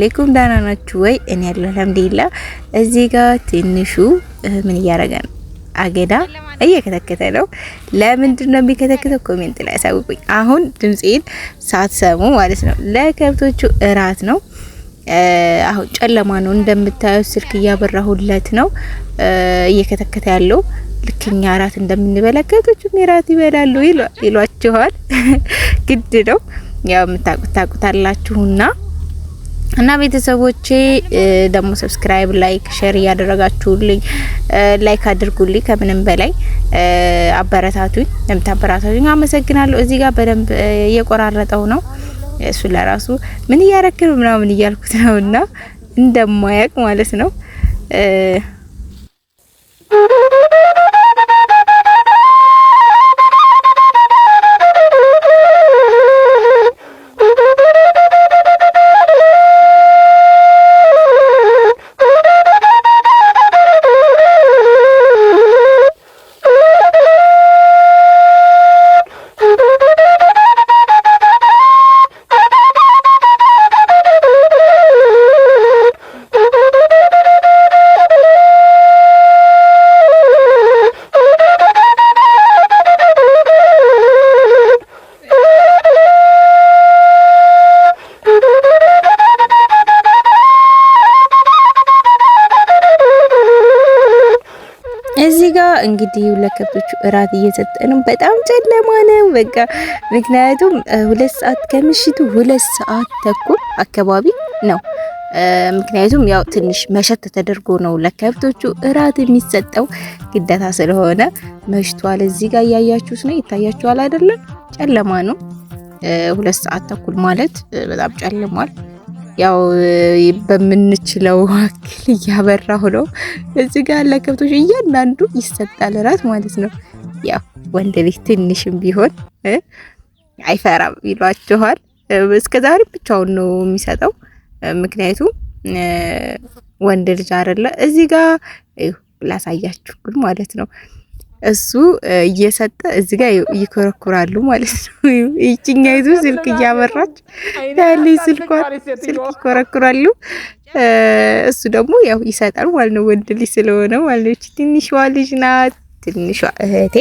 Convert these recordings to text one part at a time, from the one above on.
አለይኩም ዳና ናችሁ ወይ? እኔ ያለው አልሐምዱሊላህ። እዚህ ጋር ትንሹ ምን እያደረገ ነው? አገዳ እየከተከተ ነው። ለምንድን ነው የሚከተከተው? ኮሜንት ላይ አሳውቁኝ። አሁን ድምጼን ሳትሰሙ ማለት ነው። ለከብቶቹ እራት ነው። አሁን ጨለማ ነው እንደምታዩት፣ ስልክ እያበራሁለት ነው እየከተከተ ያለው። ልክኛ እራት እንደምንበላ ከብቶቹም እራት ይበላሉ ይሏችኋል። ግድ ነው ያው የምታውቁታላችሁና እና ቤተሰቦቼ ደግሞ ሰብስክራይብ፣ ላይክ፣ ሼር እያደረጋችሁልኝ ላይክ አድርጉልኝ። ከምንም በላይ አበረታቱኝ። ለምታበረታቱኝ አመሰግናለሁ። እዚህ ጋር በደንብ እየቆራረጠው ነው እሱ ለራሱ ምን እያረከረ ምናምን እያልኩት ነውና እንደማያውቅ ማለት ነው። እዚህ ጋር እንግዲህ ለከብቶቹ እራት እየሰጠን በጣም ጨለማ ነው በቃ። ምክንያቱም 2 ሰዓት ከምሽቱ 2 ሰዓት ተኩል አካባቢ ነው። ምክንያቱም ያው ትንሽ መሸት ተደርጎ ነው ለከብቶቹ እራት የሚሰጠው ግዴታ ስለሆነ መሽቷል። እዚህ ጋር እያያችሁት ነው፣ ይታያችኋል አይደለም? ጨለማ ነው። 2 ሰዓት ተኩል ማለት በጣም ጨልሟል። ያው በምንችለው አክል እያበራሁ ነው። እዚህ ጋር ለከብቶች እያንዳንዱ ይሰጣል እራት ማለት ነው። ያው ወንድ ልጅ ትንሽም ቢሆን አይፈራም ይሏችኋል። እስከዛሬ ብቻውን ነው የሚሰጠው፣ ምክንያቱም ወንድ ልጅ አይደለ። እዚህ ጋር ላሳያችሁ ግን ማለት ነው። እሱ እየሰጠ እዚህ ጋር ይኮረኩራሉ ማለት ነው። ይቺኛይቱ ስልክ እያበራች ያለ ስልክ ይኮረኩራሉ። እሱ ደግሞ ያው ይሰጣል ማለት ነው። ወንድ ልጅ ስለሆነ ማለት ነው። ትንሿ ልጅ ናት፣ ትንሿ እህቴ።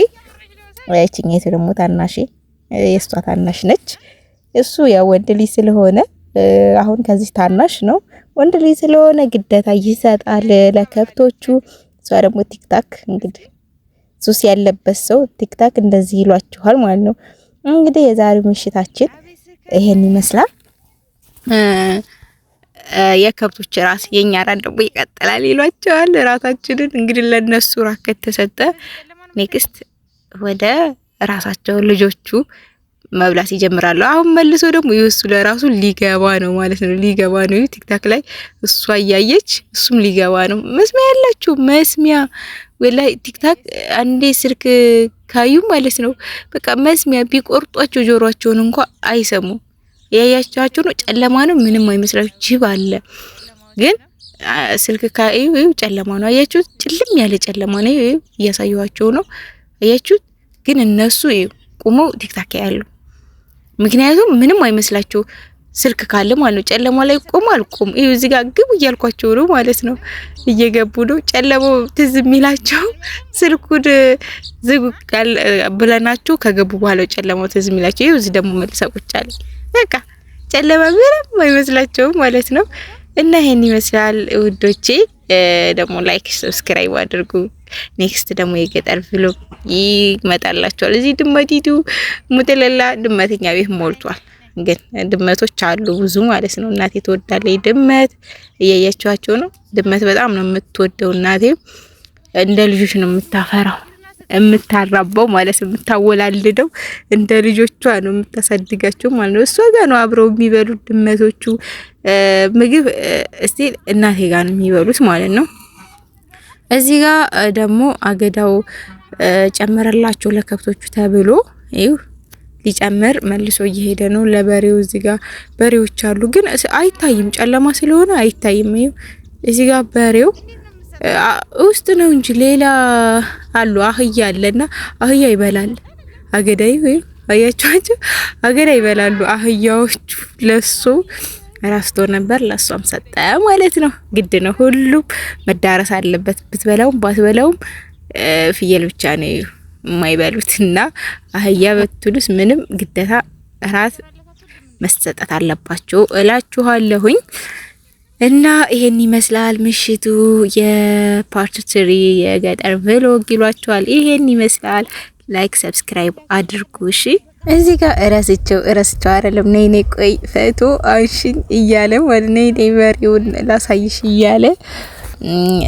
ይቺኛይቱ ደግሞ ታናሽ፣ የሷ ታናሽ ነች። እሱ ያው ወንድ ልጅ ስለሆነ አሁን ከዚህ ታናሽ ነው። ወንድ ልጅ ስለሆነ ግዴታ ይሰጣል ለከብቶቹ። እሷ ደግሞ ቲክታክ እንግዲህ ሱስ ያለበት ሰው ቲክታክ እንደዚህ ይሏችኋል ማለት ነው። እንግዲህ የዛሬው ምሽታችን ይሄን ይመስላል። የከብቶች ራስ የኛ ራስ ደግሞ ይቀጥላል ይሏችኋል። ራሳችንን እንግዲህ ለነሱ ራስ ከተሰጠ ኔክስት ወደ ራሳቸው ልጆቹ መብላት ይጀምራሉ። አሁን መልሶ ደግሞ ይወሱ ለራሱ ሊገባ ነው ማለት ነው። ሊገባ ነው ቲክታክ ላይ እሷ እያየች እሱም ሊገባ ነው። መስሚያ ያላችሁ መስሚያ ወላይ ቲክታክ አንዴ ስልክ ካዩ ማለት ነው በቃ መስሚያ ቢቆርጧቸው ጆሮአቸውን እንኳን አይሰሙ። ያያቻቸው ነው፣ ጨለማ ነው፣ ምንም አይመስላችሁ። ጅብ አለ ግን ስልክ ካዩ ጨለማ ነው። አያችሁ፣ ጭልም ያለ ጨለማ ነው። እያሳየኋቸው ነው። አያችሁ፣ ግን እነሱ ቁመው ቲክታክ ያያሉ። ምክንያቱም ምንም አይመስላችሁ ስልክ ካለ ማለት ነው። ጨለማ ላይ ቆም አልቆም እዚህ ጋር ግቡ እያልኳቸው ነው ማለት ነው። እየገቡ ነው። ጨለማው ትዝ የሚላቸው ስልኩን ዝግ ብለናቸው ከገቡ በኋላ ጨለማው ትዝ የሚላቸው እዚህ ደግሞ መልሰው ቁጭ አለ። በቃ ጨለማ ምንም አይመስላቸውም ማለት ነው። እና ይሄን ይመስላል ውዶቼ። ደግሞ ላይክ ሰብስክራይብ አድርጉ። ኔክስት ደግሞ የገጠር ቪሎግ ይመጣላችኋል። እዚህ ድመቲቱ ሙተለላ ድመተኛ ቤት ሞልቷል። ግን ድመቶች አሉ ብዙ ማለት ነው። እናቴ ትወዳለች ድመት፣ እያያችኋቸው ነው። ድመት በጣም ነው የምትወደው እናቴ። እንደ ልጆች ነው የምታፈራው፣ የምታራባው ማለት ነው፣ የምታወላልደው እንደ ልጆቿ ነው የምታሳድጋቸው ማለት ነው። እሷ ጋር ነው አብረው የሚበሉት ድመቶቹ። ምግብ እስቲ እናቴ ጋር ነው የሚበሉት ማለት ነው። እዚህ ጋር ደግሞ አገዳው ጨመረላቸው ለከብቶቹ ተብሎ ይኸው ሊጨምር መልሶ እየሄደ ነው ለበሬው። እዚህ ጋር በሬዎች አሉ ግን አይታይም፣ ጨለማ ስለሆነ አይታይም። ይኸው እዚህ ጋር በሬው ውስጥ ነው እንጂ ሌላ አሉ። አህያ አለና አህያ ይበላል አገዳይ። ወይ አያቻችሁ አገዳ ይበላሉ አህያዎቹ ለሱ ራስቶ ነበር ለሷም ሰጠ ማለት ነው። ግድ ነው፣ ሁሉም መዳረስ አለበት። ብትበላውም ባትበላውም ፍየል ብቻ ነው የማይበሉትና አህያ በትሉስ ምንም ግዴታ ራስ መሰጠት አለባቸው እላችኋለሁኝ። እና ይሄን ይመስላል ምሽቱ የፓርት 3 የገጠር ቭሎግ ይሏችኋል። ይሄን ይመስላል። ላይክ ሰብስክራይብ አድርጉ እሺ። እዚህ ጋር እረስቸው አይደለም ነይ ቆይ ፈቶ አንሽኝ እያለ ማለት ነይ በሬውን ላሳይሽ እያለ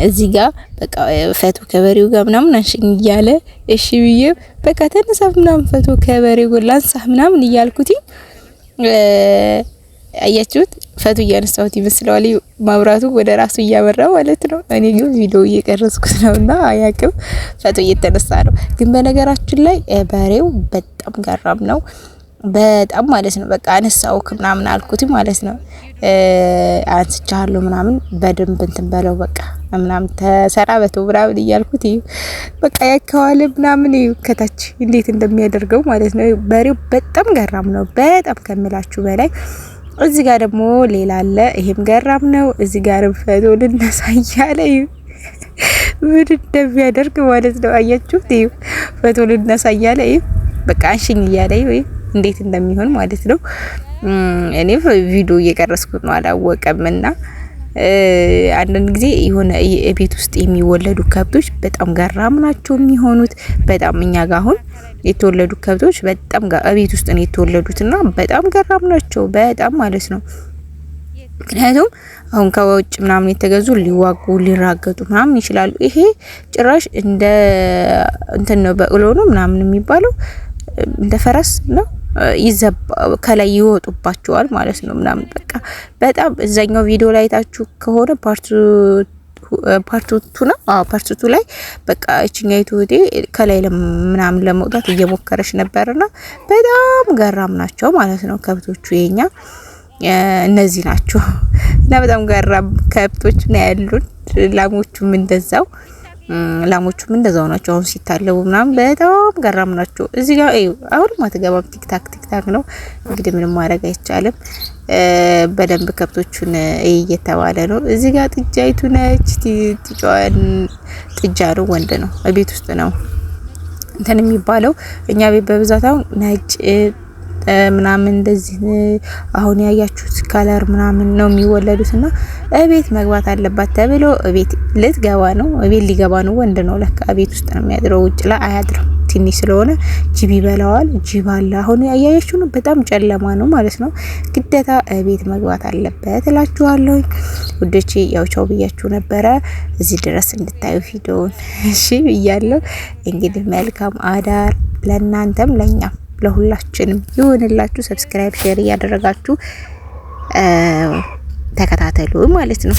እዚህ ጋር በቃ ፈቶ ከበሬው ጋር ምናምን አንሽኝ እያለ እሺ ብዬ በቃ ተነሳ ምናምን ፈቶ ከበሬው ላንሳህ ምናምን እያልኩት አያችሁት ፈቶ እያነሳሁት ይመስላል። ማብራቱ ወደ ራሱ እያበራ ማለት ነው። እኔ ግን ቪዲዮ እየቀረጽኩት ነውና አያቅም ፈቶ እየተነሳ ነው። ግን በነገራችን ላይ በሬው በጣም ገራም ነው። በጣም ማለት ነው። በቃ አነሳውክ ምናምን አልኩት ማለት ነው። አንስቻለሁ ምናምን በደንብ እንትን በለው በቃ ምናምን ተሰራበተው ምናምን እያልኩት በቃ ያከዋለ ምናምን ከታች እንዴት እንደሚያደርገው ማለት ነው። በሬው በጣም ገራም ነው። በጣም ከምላችሁ በላይ እዚህ ጋር ደግሞ ሌላ አለ። ይሄም ገራም ነው። እዚህ ጋር ፈቶ ልነሳያለ ምን እንደሚያደርግ ማለት ነው። አያችሁት? ፈቶ ልነሳያለ በቃ አንሽኝ እያለ እንዴት እንደሚሆን ማለት ነው። እኔ ቪዲዮ እየቀረስኩት ነው አላወቀምና አንዳንድ ጊዜ የሆነ ቤት ውስጥ የሚወለዱ ከብቶች በጣም ገራም ናቸው የሚሆኑት። በጣም እኛ ጋር አሁን የተወለዱ ከብቶች በጣም ቤት ውስጥ ነው የተወለዱትና በጣም ገራም ናቸው በጣም ማለት ነው። ምክንያቱም አሁን ከውጭ ምናምን የተገዙ ሊዋጉ ሊራገጡ ምናምን ይችላሉ። ይሄ ጭራሽ እንደ እንትን ነው በእሎ ነው ምናምን የሚባለው እንደ ፈረስ ነው ከላይ ይወጡባቸዋል ማለት ነው ምናምን በቃ በጣም እዛኛው ቪዲዮ ላይ ታችሁ ከሆነ ፓርት 2 ነው። ፓርት 2 ላይ በቃ እቺኛይቱ ወዴ ከላይ ምናምን ለመውጣት እየሞከረች ነበርና በጣም ገራም ናቸው ማለት ነው ከብቶቹ የኛ እነዚህ ናቸው። እና በጣም ገራም ከብቶች ነው ያሉን። ላሞቹም እንደዛው ናቸው። አሁን ሲታለቡ ምናምን በጣም ገራም ናቸው። እዚህ ጋር አሁን ማትገባም ቲክታክ ነው እንግዲህ ምንም ማድረግ አይቻልም። በደንብ ከብቶቹን እየተባለ ነው። እዚህ ጋር ጥጃይቱ ነች። ጥጃ ነው ወንድ ነው ቤት ውስጥ ነው እንትን የሚባለው። እኛ ቤት በብዛት አሁን ነጭ ምናምን እንደዚህ አሁን ያያችሁት ከለር ምናምን ነው የሚወለዱትና እቤት መግባት አለባት ተብሎ እቤት ልትገባ ነው። እቤት ሊገባ ነው። ወንድ ነው ለካ እቤት ውስጥ ነው የሚያድረው፣ ውጭ ላይ አያድርም። ትንሽ ስለሆነ ጅብ ይበላዋል። ጅብ አለ አሁን ያያያችሁ ነው። በጣም ጨለማ ነው ማለት ነው። ግዴታ እቤት መግባት አለበት እላችኋለሁ ውዶቼ። ያው ቻው ብያችሁ ነበረ እዚህ ድረስ እንድታዩ ቪዲዮውን እሺ ብያለሁ። እንግዲህ መልካም አዳር ለእናንተም ለኛም ለሁላችንም ይሁንላችሁ። ሰብስክራይብ ሼር እያደረጋችሁ ተከታተሉ ማለት ነው።